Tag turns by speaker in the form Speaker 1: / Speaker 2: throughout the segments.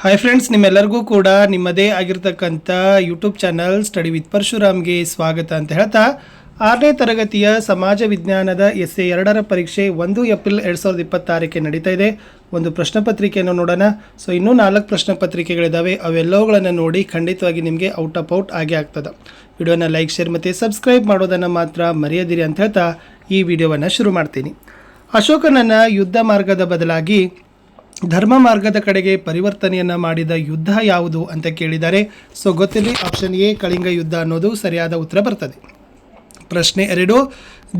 Speaker 1: Hi friends, ನಿಮ್ಮೆಲ್ಲರಿಗೂ ಕೂಡ ನಿಮ್ಮದೇ ಆಗಿರ್ತಕ್ಕಂಥ ಯೂಟ್ಯೂಬ್ ಚಾನಲ್ ಸ್ಟಡಿ ವಿತ್ ಪರಶುರಾಮ್ಗೆ ಸ್ವಾಗತ ಅಂತ ಹೇಳ್ತಾ 6ನೇ ತರಗತಿಯ ಸಮಾಜ ವಿಜ್ಞಾನದ ಎಸ್ಎ 2ರ ಪರೀಕ್ಷೆ 1 ಏಪ್ರಿಲ್ 2026ಕ್ಕೆ ನಡೀತಾ ಇದೆ. ಒಂದು ಪ್ರಶ್ನೆ ಪತ್ರಿಕೆಯನ್ನು ನೋಡೋಣ. ಸೊ ಇನ್ನೂ 4 ಪ್ರಶ್ನೆ ಪತ್ರಿಕೆಗಳಿದ್ದಾವೆ. ಅವೆಲ್ಲವುಗಳನ್ನು ನೋಡಿ ಖಂಡಿತವಾಗಿ ನಿಮಗೆ ಔಟ್ ಆಗೇ ಆಗ್ತದೆ. ವಿಡಿಯೋನ ಲೈಕ್, ಶೇರ್ ಮತ್ತು ಸಬ್ಸ್ಕ್ರೈಬ್ ಮಾಡೋದನ್ನು ಮಾತ್ರ ಮರೆಯದಿರಿ ಅಂತ ಹೇಳ್ತಾ ಈ ವಿಡಿಯೋವನ್ನು ಶುರು ಮಾಡ್ತೀನಿ. ಅಶೋಕನನ್ನು ಯುದ್ಧ ಮಾರ್ಗದ ಬದಲಾಗಿ ಧರ್ಮ ಮಾರ್ಗದ ಕಡೆಗೆ ಪರಿವರ್ತನೆಯನ್ನು ಮಾಡಿದ ಯುದ್ಧ ಯಾವುದು ಅಂತ ಕೇಳಿದ್ದಾರೆ. ಸೊ ಗೊತ್ತಿರಲಿ, ಆಪ್ಷನ್ ಎ ಕಳಿಂಗ ಯುದ್ಧ ಅನ್ನೋದು ಸರಿಯಾದ ಉತ್ತರ ಬರ್ತದೆ. ಪ್ರಶ್ನೆ 2,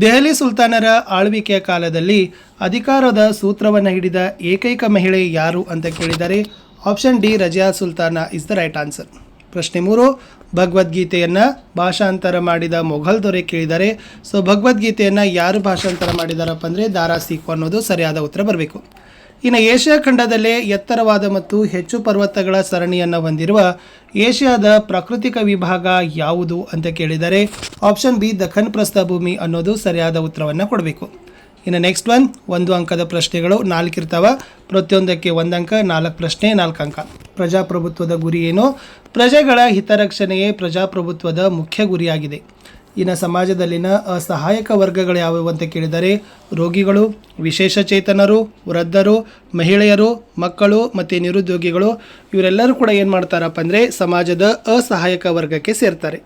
Speaker 1: ದೆಹಲಿ ಸುಲ್ತಾನರ ಆಳ್ವಿಕೆಯ ಕಾಲದಲ್ಲಿ ಅಧಿಕಾರದ ಸೂತ್ರವನ್ನು ಹಿಡಿದ ಏಕೈಕ ಮಹಿಳೆ ಯಾರು ಅಂತ ಕೇಳಿದ್ದಾರೆ. Option D Razia Sultana is the right answer. ಪ್ರಶ್ನೆ 3, ಭಗವದ್ಗೀತೆಯನ್ನು ಭಾಷಾಂತರ ಮಾಡಿದ ಮೊಘಲ್ ದೊರೆ ಕೇಳಿದ್ದಾರೆ. ಸೊ ಭಗವದ್ಗೀತೆಯನ್ನು ಯಾರು ಭಾಷಾಂತರ ಮಾಡಿದಾರಪ್ಪ ಅಂದರೆ ದಾರಾ ಸಿಖ್ ಅನ್ನೋದು ಸರಿಯಾದ ಉತ್ತರ ಬರಬೇಕು. ಇನ್ನು ಏಷ್ಯಾ ಖಂಡದಲ್ಲೇ ಎತ್ತರವಾದ ಮತ್ತು ಹೆಚ್ಚು ಪರ್ವತಗಳ ಸರಣಿಯನ್ನು ಹೊಂದಿರುವ ಏಷ್ಯಾದ ಪ್ರಾಕೃತಿಕ ವಿಭಾಗ ಯಾವುದು ಅಂತ ಕೇಳಿದರೆ ಆಪ್ಷನ್ ಬಿ ದಖನ್ ಪ್ರಸ್ಥಭೂಮಿ ಅನ್ನೋದು ಸರಿಯಾದ ಉತ್ತರವನ್ನು ಕೊಡಬೇಕು. ಇನ್ನು ನೆಕ್ಸ್ಟ್ 1 ಅಂಕದ ಪ್ರಶ್ನೆಗಳು 4 ಇರ್ತಾವೆ. ಪ್ರತಿಯೊಂದಕ್ಕೆ 1 ಅಂಕ, 4 ಪ್ರಶ್ನೆ 4 ಅಂಕ. ಪ್ರಜಾಪ್ರಭುತ್ವದ ಗುರಿ ಏನು? ಪ್ರಜೆಗಳ ಹಿತರಕ್ಷಣೆಯೇ ಪ್ರಜಾಪ್ರಭುತ್ವದ ಮುಖ್ಯ ಗುರಿಯಾಗಿದೆ. ಇನ್ನು ಸಮಾಜದಲ್ಲಿನ ಅಸಹಾಯಕ ವರ್ಗಗಳು ಯಾವುವು ಅಂತ ಕೇಳಿದರೆ ರೋಗಿಗಳು, ವಿಶೇಷಚೇತನರು, ವೃದ್ಧರು, ಮಹಿಳೆಯರು, ಮಕ್ಕಳು ಮತ್ತು ನಿರುದ್ಯೋಗಿಗಳು ಇವರೆಲ್ಲರೂ ಕೂಡ ಏನು ಮಾಡ್ತಾರಪ್ಪ ಅಂದರೆ ಸಮಾಜದ ಅಸಹಾಯಕ ವರ್ಗಕ್ಕೆ ಸೇರ್ತಾರೆ.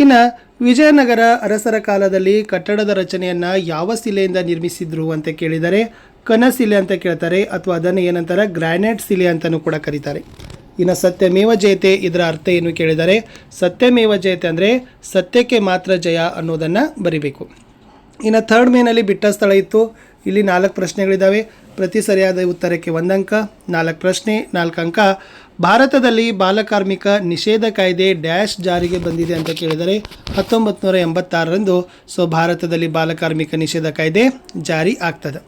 Speaker 1: ಇನ್ನು ವಿಜಯನಗರ ಅರಸರ ಕಾಲದಲ್ಲಿ ಕಟ್ಟಡದ ರಚನೆಯನ್ನು ಯಾವ ಶಿಲೆಯಿಂದ ನಿರ್ಮಿಸಿದ್ರು ಅಂತ ಕೇಳಿದರೆ ಕನಶಿಲೆ ಅಂತ ಕೇಳ್ತಾರೆ, ಅಥವಾ ಅದನ್ನು ಏನಂತಾರೆ ಗ್ರಾನೈಟ್ ಶಿಲೆ ಅಂತಲೂ ಕೂಡ ಕರೀತಾರೆ. ಇನ್ನು ಸತ್ಯಮೇವ ಜಯತೆ ಇದರ ಅರ್ಥ ಏನು ಕೇಳಿದರೆ ಸತ್ಯಮೇವ ಜಯತೆ ಅಂದರೆ ಸತ್ಯಕ್ಕೆ ಮಾತ್ರ ಜಯ ಅನ್ನೋದನ್ನು ಬರಿಬೇಕು. ಇನ್ನು 3rd ಮೇನಲ್ಲಿ ಬಿಟ್ಟ ಸ್ಥಳ ಇತ್ತು. ಇಲ್ಲಿ 4 ಪ್ರಶ್ನೆಗಳಿದ್ದಾವೆ. ಪ್ರತಿ ಸರಿಯಾದ ಉತ್ತರಕ್ಕೆ 1 ಅಂಕ, 4 ಪ್ರಶ್ನೆ 4 ಅಂಕ. ಭಾರತದಲ್ಲಿ ಬಾಲಕಾರ್ಮಿಕ ನಿಷೇಧ ಕಾಯ್ದೆ ಡ್ಯಾಶ್ ಜಾರಿಗೆ ಬಂದಿದೆ ಅಂತ ಕೇಳಿದರೆ 1986ರಂದು ಸೊ ಭಾರತದಲ್ಲಿ ಬಾಲಕಾರ್ಮಿಕ ನಿಷೇಧ ಕಾಯ್ದೆ ಜಾರಿ ಆಗ್ತದೆ.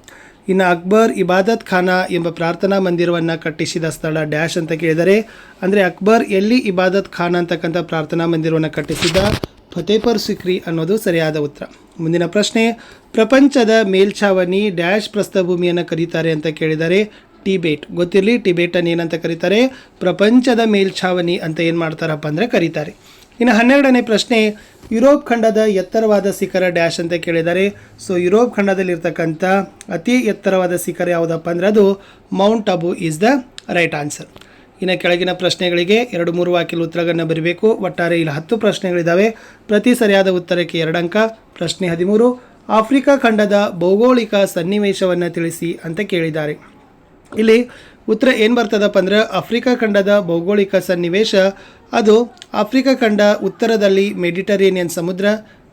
Speaker 1: ಇನ್ನು ಅಕ್ಬರ್ ಇಬಾದತ್ ಖಾನಾ ಎಂಬ ಪ್ರಾರ್ಥನಾ ಮಂದಿರವನ್ನು ಕಟ್ಟಿಸಿದ ಸ್ಥಳ ಡ್ಯಾಶ್ ಅಂತ ಕೇಳಿದರೆ ಅಂದರೆ ಅಕ್ಬರ್ ಎಲ್ಲಿ ಇಬಾದತ್ ಖಾನ್ ಅಂತಕ್ಕಂಥ ಪ್ರಾರ್ಥನಾ ಮಂದಿರವನ್ನು ಕಟ್ಟಿಸಿದ ಫತೇಪುರ್ ಸಿಕ್ರಿ ಅನ್ನೋದು ಸರಿಯಾದ ಉತ್ತರ. ಮುಂದಿನ ಪ್ರಶ್ನೆ, ಪ್ರಪಂಚದ ಮೇಲ್ಛಾವಣಿ ಡ್ಯಾಶ್ ಪ್ರಸ್ಥಭೂಮಿಯನ್ನು ಕರೀತಾರೆ ಅಂತ ಕೇಳಿದರೆ ಟಿಬೇಟ್. ಗೊತ್ತಿರಲಿ, ಟಿಬೇಟನ್ನು ಏನಂತ ಕರೀತಾರೆ? ಪ್ರಪಂಚದ ಮೇಲ್ಛಾವಣಿ ಅಂತ ಏನು ಮಾಡ್ತಾರಪ್ಪ ಅಂದರೆ ಕರೀತಾರೆ. ಇನ್ನು 12ನೇ ಪ್ರಶ್ನೆ, ಯುರೋಪ್ ಖಂಡದ ಎತ್ತರವಾದ ಶಿಖರ ಡ್ಯಾಶ್ ಅಂತ ಕೇಳಿದ್ದಾರೆ. ಸೊ ಯುರೋಪ್ ಖಂಡದಲ್ಲಿರ್ತಕ್ಕಂಥ ಅತಿ ಎತ್ತರವಾದ ಶಿಖರ ಯಾವುದಪ್ಪ ಅಂದರೆ ಅದು Mount Abu is the right answer. ಇನ್ನು ಕೆಳಗಿನ ಪ್ರಶ್ನೆಗಳಿಗೆ 2-3 ವಾಕ್ಯದ ಉತ್ತರಗಳನ್ನು ಬರೀಬೇಕು. ಒಟ್ಟಾರೆ ಇಲ್ಲಿ 10 ಪ್ರಶ್ನೆಗಳಿದ್ದಾವೆ. ಪ್ರತಿ ಸರಿಯಾದ ಉತ್ತರಕ್ಕೆ 2 ಅಂಕ. ಪ್ರಶ್ನೆ 13, ಆಫ್ರಿಕಾ ಖಂಡದ ಭೌಗೋಳಿಕ ಸನ್ನಿವೇಶವನ್ನು ತಿಳಿಸಿ ಅಂತ ಕೇಳಿದ್ದಾರೆ. ಇಲ್ಲಿ ಉತ್ತರ ಏನು ಬರ್ತದಪ್ಪ ಅಂದರೆ ಆಫ್ರಿಕಾ ಖಂಡದ ಭೌಗೋಳಿಕ ಸನ್ನಿವೇಶ ಅದು ಆಫ್ರಿಕಾ ಖಂಡ ಉತ್ತರದಲ್ಲಿ ಮೆಡಿಟರೇನಿಯನ್ ಸಮುದ್ರ,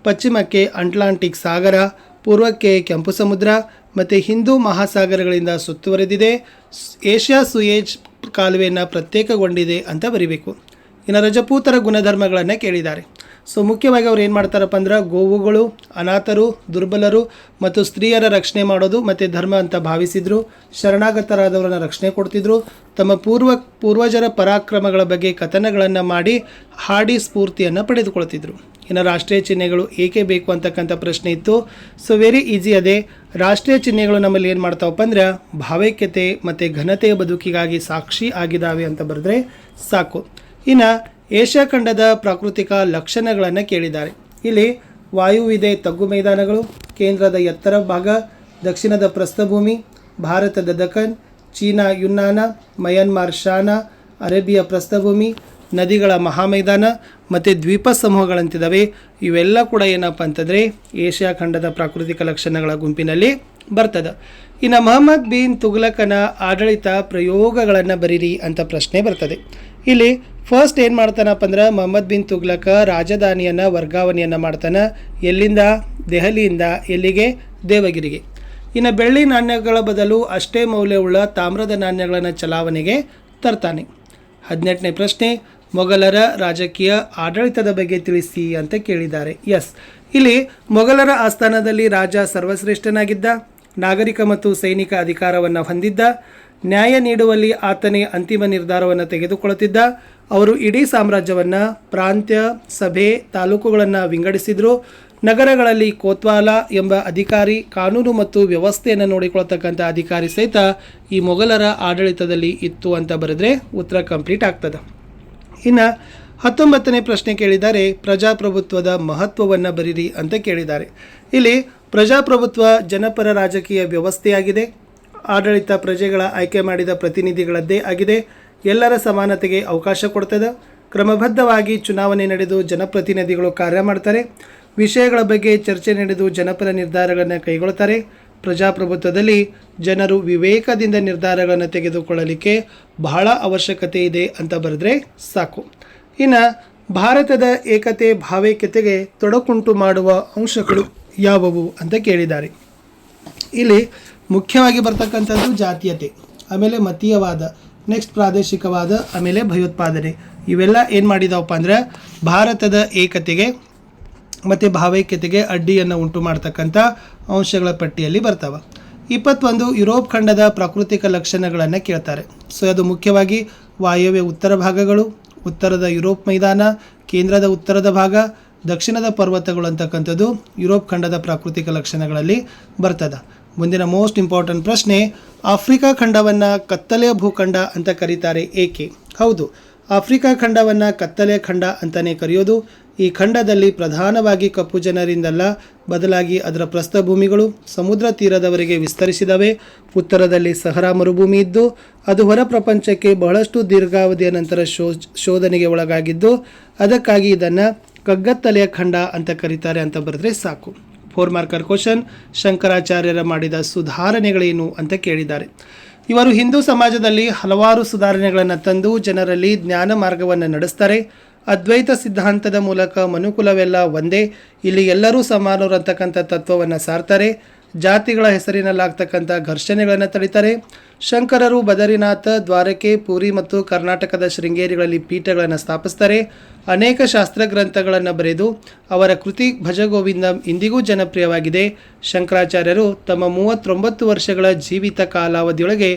Speaker 1: ಪಶ್ಚಿಮಕ್ಕೆ ಅಟ್ಲಾಂಟಿಕ್ ಸಾಗರ, ಪೂರ್ವಕ್ಕೆ ಕೆಂಪು ಸಮುದ್ರ ಮತ್ತು ಹಿಂದೂ ಮಹಾಸಾಗರಗಳಿಂದ ಸುತ್ತುವರೆದಿದೆ. ಏಷ್ಯಾ ಸುಯೇಜ್ ಕಾಲುವೆಯನ್ನು ಪ್ರತ್ಯೇಕಗೊಂಡಿದೆ ಅಂತ ಬರೀಬೇಕು. ಇನ್ನು ರಜಪೂತರ ಗುಣಧರ್ಮಗಳನ್ನು ಕೇಳಿದ್ದಾರೆ. ಸೊ ಮುಖ್ಯವಾಗಿ ಅವ್ರು ಏನು ಮಾಡ್ತಾರಪ್ಪ ಅಂದ್ರೆ ಗೋವುಗಳು, ಅನಾಥರು, ದುರ್ಬಲರು ಮತ್ತು ಸ್ತ್ರೀಯರ ರಕ್ಷಣೆ ಮಾಡೋದು ಮತ್ತು ಧರ್ಮ ಅಂತ ಭಾವಿಸಿದರು. ಶರಣಾಗತರಾದವರನ್ನು ರಕ್ಷಣೆ ಕೊಡ್ತಿದ್ರು. ತಮ್ಮ ಪೂರ್ವಜರ ಪರಾಕ್ರಮಗಳ ಬಗ್ಗೆ ಕಥನಗಳನ್ನು ಮಾಡಿ ಹಾಡಿ ಸ್ಫೂರ್ತಿಯನ್ನು ಪಡೆದುಕೊಳ್ತಿದ್ರು. ಇನ್ನು ರಾಷ್ಟ್ರೀಯ ಚಿಹ್ನೆಗಳು ಏಕೆ ಬೇಕು ಅಂತಕ್ಕಂಥ ಪ್ರಶ್ನೆ ಇತ್ತು. ಸೊ ವೆರಿ ಈಸಿ ಅದೇ. ರಾಷ್ಟ್ರೀಯ ಚಿಹ್ನೆಗಳು ನಮ್ಮಲ್ಲಿ ಏನು ಮಾಡ್ತಾವಪ್ಪ ಅಂದ್ರೆ ಭಾವೈಕ್ಯತೆ ಮತ್ತು ಘನತೆಯ ಬದುಕಿಗಾಗಿ ಸಾಕ್ಷಿ ಆಗಿದ್ದಾವೆ ಅಂತ ಬರೆದ್ರೆ ಸಾಕು. ಇನ್ನು ಏಷ್ಯಾ ಖಂಡದ ಪ್ರಾಕೃತಿಕ ಲಕ್ಷಣಗಳನ್ನು ಕೇಳಿದ್ದಾರೆ. ಇಲ್ಲಿ ವಾಯುವಿದೆ ತಗ್ಗು ಮೈದಾನಗಳು, ಕೇಂದ್ರದ ಎತ್ತರ ಭಾಗ, ದಕ್ಷಿಣದ ಪ್ರಸ್ಥಭೂಮಿ, ಭಾರತದ ದಖನ್, ಚೀನಾ ಯುನ್ನಾನ, ಮಯನ್ಮಾರ್ ಶಾನಾ, ಅರೇಬಿಯಾ ಪ್ರಸ್ಥಭೂಮಿ, ನದಿಗಳ ಮಹಾಮೈದಾನ ಮತ್ತು ದ್ವೀಪ ಸಮೂಹಗಳಂತಿದ್ದಾವೆ. ಇವೆಲ್ಲ ಕೂಡ ಏನಪ್ಪ ಅಂತಂದರೆ ಏಷ್ಯಾ ಖಂಡದ ಪ್ರಾಕೃತಿಕ ಲಕ್ಷಣಗಳ ಗುಂಪಿನಲ್ಲಿ ಬರ್ತದೆ. ಇನ್ನು ಮೊಹಮ್ಮದ್ ಬಿನ್ ತುಘಲಕನ ಆಡಳಿತ ಪ್ರಯೋಗಗಳನ್ನು ಬರೀರಿ ಅಂತ ಪ್ರಶ್ನೆ ಬರ್ತದೆ. ಇಲ್ಲಿ ಫಸ್ಟ್ ಏನು ಮಾಡ್ತಾನಪ್ಪ ಅಂದ್ರೆ ಮೊಹಮ್ಮದ್ ಬಿನ್ ತುಘಲಕ ರಾಜಧಾನಿಯನ್ನು ವರ್ಗಾವಣೆಯನ್ನು ಮಾಡ್ತಾನೆ. ಎಲ್ಲಿಂದ? ದೆಹಲಿಯಿಂದ ಎಲ್ಲಿಗೆ? ದೇವಗಿರಿಗೆ. ಇನ್ನು ಬೆಳ್ಳಿ ನಾಣ್ಯಗಳ ಬದಲು ಅಷ್ಟೇ ಮೌಲ್ಯವುಳ್ಳ ತಾಮ್ರದ ನಾಣ್ಯಗಳನ್ನು ಚಲಾವಣೆಗೆ ತರ್ತಾನೆ. 18ನೇ ಪ್ರಶ್ನೆ, ಮೊಘಲರ ರಾಜಕೀಯ ಆಡಳಿತದ ಬಗ್ಗೆ ತಿಳಿಸಿ ಅಂತ ಕೇಳಿದ್ದಾರೆ. ಎಸ್, ಇಲ್ಲಿ ಮೊಘಲರ ಆಸ್ಥಾನದಲ್ಲಿ ರಾಜ ಸರ್ವಶ್ರೇಷ್ಠನಾಗಿದ್ದ, ನಾಗರಿಕ ಮತ್ತು ಸೈನಿಕ ಅಧಿಕಾರವನ್ನು ಹೊಂದಿದ್ದ, ನ್ಯಾಯ ನೀಡುವಲ್ಲಿ ಆತನೇ ಅಂತಿಮ ನಿರ್ಧಾರವನ್ನು ತೆಗೆದುಕೊಳ್ಳುತ್ತಿದ್ದ. ಅವರು ಇಡೀ ಸಾಮ್ರಾಜ್ಯವನ್ನು ಪ್ರಾಂತ್ಯ, ಸಭೆ, ತಾಲೂಕುಗಳನ್ನು ವಿಂಗಡಿಸಿದರು. ನಗರಗಳಲ್ಲಿ ಕೋತ್ವಾಲ ಎಂಬ ಅಧಿಕಾರಿ ಕಾನೂನು ಮತ್ತು ವ್ಯವಸ್ಥೆಯನ್ನು ನೋಡಿಕೊಳ್ತಕ್ಕಂಥ ಅಧಿಕಾರಿ ಸಹಿತ ಈ ಮೊಘಲರ ಆಡಳಿತದಲ್ಲಿ ಇತ್ತು ಅಂತ ಬರೆದ್ರೆ ಉತ್ತರ ಕಂಪ್ಲೀಟ್ ಆಗ್ತದೆ. ಇನ್ನು 19ನೇ ಪ್ರಶ್ನೆ ಕೇಳಿದ್ದಾರೆ, ಪ್ರಜಾಪ್ರಭುತ್ವದ ಮಹತ್ವವನ್ನು ಬರೀರಿ ಅಂತ ಕೇಳಿದ್ದಾರೆ. ಇಲ್ಲಿ ಪ್ರಜಾಪ್ರಭುತ್ವ ಜನಪರ ರಾಜಕೀಯ ವ್ಯವಸ್ಥೆಯಾಗಿದೆ. ಆಡಳಿತ ಪ್ರಜೆಗಳ ಆಯ್ಕೆ ಮಾಡಿದ ಪ್ರತಿನಿಧಿಗಳದ್ದೇ ಆಗಿದೆ. ಎಲ್ಲರ ಸಮಾನತೆಗೆ ಅವಕಾಶ ಕೊಡ್ತದೆ. ಕ್ರಮಬದ್ಧವಾಗಿ ಚುನಾವಣೆ ನಡೆದು ಜನಪ್ರತಿನಿಧಿಗಳು ಕಾರ್ಯ ಮಾಡ್ತಾರೆ. ವಿಷಯಗಳ ಬಗ್ಗೆ ಚರ್ಚೆ ನಡೆದು ಜನಪರ ನಿರ್ಧಾರಗಳನ್ನು ಕೈಗೊಳ್ತಾರೆ. ಪ್ರಜಾಪ್ರಭುತ್ವದಲ್ಲಿ ಜನರು ವಿವೇಕದಿಂದ ನಿರ್ಧಾರಗಳನ್ನು ತೆಗೆದುಕೊಳ್ಳಲಿಕ್ಕೆ ಬಹಳ ಅವಶ್ಯಕತೆ ಇದೆ ಅಂತ ಬರೆದ್ರೆ ಸಾಕು. ಇನ್ನು ಭಾರತದ ಏಕತೆ ಭಾವೈಕ್ಯತೆಗೆ ತೊಡಕುಂಟು ಮಾಡುವ ಅಂಶಗಳು ಯಾವುವು ಅಂತ ಕೇಳಿದ್ದಾರೆ. ಇಲ್ಲಿ ಮುಖ್ಯವಾಗಿ ಬರ್ತಕ್ಕಂಥದ್ದು ಜಾತೀಯತೆ, ಆಮೇಲೆ ಮತೀಯವಾದ, ನೆಕ್ಸ್ಟ್ ಪ್ರಾದೇಶಿಕವಾದ, ಆಮೇಲೆ ಭಯೋತ್ಪಾದನೆ. ಇವೆಲ್ಲ ಏನು ಮಾಡಿದಾವಪ್ಪ ಅಂದರೆ ಭಾರತದ ಏಕತೆಗೆ ಮತ್ತು ಭಾವೈಕ್ಯತೆಗೆ ಅಡ್ಡಿಯನ್ನು ಉಂಟು ಮಾಡ್ತಕ್ಕಂಥ ಅಂಶಗಳ ಪಟ್ಟಿಯಲ್ಲಿ ಬರ್ತಾವೆ. 21 ಯುರೋಪ್ ಖಂಡದ ಪ್ರಾಕೃತಿಕ ಲಕ್ಷಣಗಳನ್ನು ಕೇಳ್ತಾರೆ. ಸೊ ಅದು ಮುಖ್ಯವಾಗಿ ವಾಯವ್ಯ ಉತ್ತರ ಭಾಗಗಳು, ಉತ್ತರದ ಯುರೋಪ್ ಮೈದಾನ, ಕೇಂದ್ರದ ಉತ್ತರದ ಭಾಗ, ದಕ್ಷಿಣದ ಪರ್ವತಗಳು ಅಂತಕ್ಕಂಥದ್ದು ಯುರೋಪ್ ಖಂಡದ ಪ್ರಾಕೃತಿಕ ಲಕ್ಷಣಗಳಲ್ಲಿ ಬರ್ತದೆ. ಮುಂದಿನ ಮೋಸ್ಟ್ ಇಂಪಾರ್ಟೆಂಟ್ ಪ್ರಶ್ನೆ, ಆಫ್ರಿಕಾ ಖಂಡವನ್ನು ಕತ್ತಲೆಯ ಭೂಖಂಡ ಅಂತ ಕರೀತಾರೆ ಏಕೆ? ಹೌದು, ಆಫ್ರಿಕಾ ಖಂಡವನ್ನು ಕತ್ತಲೆಯ ಖಂಡ ಅಂತಲೇ ಕರೆಯೋದು. ಈ ಖಂಡದಲ್ಲಿ ಪ್ರಧಾನವಾಗಿ ಕಪ್ಪು ಜನರಿಂದಲ್ಲ, ಬದಲಾಗಿ ಅದರ ಪ್ರಸ್ಥಭೂಮಿಗಳು ಸಮುದ್ರ ತೀರದವರೆಗೆ ವಿಸ್ತರಿಸಿದವೆ. ಉತ್ತರದಲ್ಲಿ ಸಹರಾ ಮರುಭೂಮಿ ಇದ್ದು ಅದು ಹೊರ ಪ್ರಪಂಚಕ್ಕೆ ಬಹಳಷ್ಟು ದೀರ್ಘಾವಧಿಯ ನಂತರ ಶೋಧನೆಗೆ ಒಳಗಾಗಿದ್ದು, ಅದಕ್ಕಾಗಿ ಇದನ್ನು ಕಗ್ಗತ್ತಲೆಯ ಖಂಡ ಅಂತ ಕರೀತಾರೆ ಅಂತ ಬರೆದ್ರೆ ಸಾಕು. 4 ಮಾರ್ಕರ್ ಕ್ವಶನ್, ಶಂಕರಾಚಾರ್ಯರ ಮಾಡಿದ ಸುಧಾರಣೆಗಳೇನು ಅಂತ ಕೇಳಿದ್ದಾರೆ. ಇವರು ಹಿಂದೂ ಸಮಾಜದಲ್ಲಿ ಹಲವಾರು ಸುಧಾರಣೆಗಳನ್ನು ತಂದು ಜನರಲ್ಲಿ ಜ್ಞಾನ ಮಾರ್ಗವನ್ನು ನಡೆಸ್ತಾರೆ. ಅದ್ವೈತ ಸಿದ್ಧಾಂತದ ಮೂಲಕ ಮನುಕುಲವೆಲ್ಲ ಒಂದೇ, ಇಲ್ಲಿ ಎಲ್ಲರೂ ಸಮಾನರು ಅಂತಕ್ಕಂಥ ತತ್ವವನ್ನು ಸಾರ್ತಾರೆ. ಜಾತಿಗಳ ಹೆಸರಿನಲ್ಲಾಗ್ತಕ್ಕಂಥ ಘರ್ಷಣೆಗಳನ್ನು ತಡೀತಾರೆ. ಶಂಕರರು ಬದರಿನಾಥ, ದ್ವಾರಕೆ, ಪುರಿ ಮತ್ತು ಕರ್ನಾಟಕದ ಶೃಂಗೇರಿಗಳಲ್ಲಿ ಪೀಠಗಳನ್ನು ಸ್ಥಾಪಿಸ್ತಾರೆ. ಅನೇಕ ಶಾಸ್ತ್ರಗ್ರಂಥಗಳನ್ನು ಬರೆದು ಅವರ ಕೃತಿ ಭಜಗೋವಿಂದ ಇಂದಿಗೂ ಜನಪ್ರಿಯವಾಗಿದೆ. ಶಂಕರಾಚಾರ್ಯರು ತಮ್ಮ 39 ವರ್ಷಗಳ ಜೀವಿತ ಕಾಲಾವಧಿಯೊಳಗೆ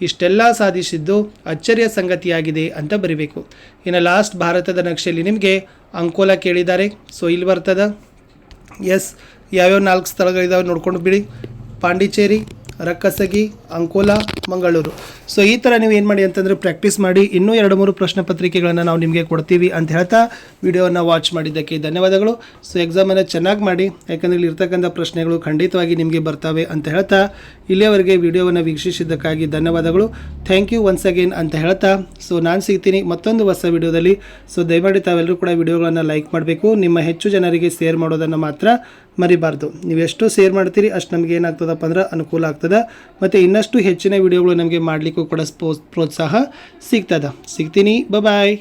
Speaker 1: ಇಷ್ಟೆಲ್ಲ ಸಾಧಿಸಿದ್ದು ಅಚ್ಚರಿಯ ಸಂಗತಿಯಾಗಿದೆ ಅಂತ ಬರೀಬೇಕು. ಇನ್ನು ಲಾಸ್ಟ್ ಭಾರತದ ನಕ್ಷೆಯಲ್ಲಿ ನಿಮಗೆ ಅಂಕೋಲಾ ಕೇಳಿದ್ದಾರೆ. ಸೊ ಇಲ್ಲಿ ಬರ್ತದೆ. ಎಸ್, ಯಾವ್ಯಾವ 4 ಸ್ಥಳಗಳಿದಾವೆ ನೋಡ್ಕೊಂಡು ಬಿಡಿ. ಪಾಂಡಿಚೇರಿ, ರಕ್ಕಸಗಿ, ಅಂಕೋಲಾ, ಮಂಗಳೂರು. ಸೊ ಈ ಥರ ನೀವು ಏನು ಮಾಡಿ ಅಂತಂದರೆ ಪ್ರಾಕ್ಟೀಸ್ ಮಾಡಿ. ಇನ್ನೂ 2-3 ಪ್ರಶ್ನೆ ಪತ್ರಿಕೆಗಳನ್ನು ನಾವು ನಿಮಗೆ ಕೊಡ್ತೀವಿ ಅಂತ ಹೇಳ್ತಾ ವಿಡಿಯೋವನ್ನು ವಾಚ್ ಮಾಡಿದ್ದಕ್ಕೆ ಧನ್ಯವಾದಗಳು. ಸೊ ಎಕ್ಸಾಮನ್ನು ಚೆನ್ನಾಗಿ ಮಾಡಿ, ಯಾಕಂದರೆ ಇಲ್ಲಿ ಇರ್ತಕ್ಕಂಥ ಪ್ರಶ್ನೆಗಳು ಖಂಡಿತವಾಗಿ ನಿಮಗೆ ಬರ್ತವೆ ಅಂತ ಹೇಳ್ತಾ ಇಲ್ಲಿಯವರೆಗೆ ವಿಡಿಯೋವನ್ನು ವೀಕ್ಷಿಸಿದ್ದಕ್ಕಾಗಿ ಧನ್ಯವಾದಗಳು. ಥ್ಯಾಂಕ್ ಯು ಒನ್ಸ್ ಅಗೇನ್ ಅಂತ ಹೇಳ್ತಾ ಸೊ ನಾನು ಸಿಗ್ತೀನಿ ಮತ್ತೊಂದು ಹೊಸ ವಿಡಿಯೋದಲ್ಲಿ. ಸೊ ದಯಮಾಡಿ ತಾವೆಲ್ಲರೂ ಕೂಡ ವಿಡಿಯೋಗಳನ್ನು ಲೈಕ್ ಮಾಡಬೇಕು. ನಿಮ್ಮ ಹೆಚ್ಚು ಜನರಿಗೆ ಶೇರ್ ಮಾಡೋದನ್ನು ಮಾತ್ರ ಮರಿಬಾರ್ದು. ನೀವು ಎಷ್ಟು ಶೇರ್ ಮಾಡ್ತೀರಿ ಅಷ್ಟು ನಮಗೆ ಏನಾಗ್ತದಪ್ಪ ಅಂದ್ರೆ ಅನುಕೂಲ ಆಗ್ತದೆ, ಮತ್ತು ಇನ್ನಷ್ಟು ಹೆಚ್ಚಿನ ವಿಡಿಯೋಗಳು ನಮಗೆ ಮಾಡಲಿಕ್ಕೂ ಕೂಡ ಪ್ರೋತ್ಸಾಹ ಸಿಗ್ತದೆ. ಸಿಗ್ತೀನಿ, ಬಾಯ್.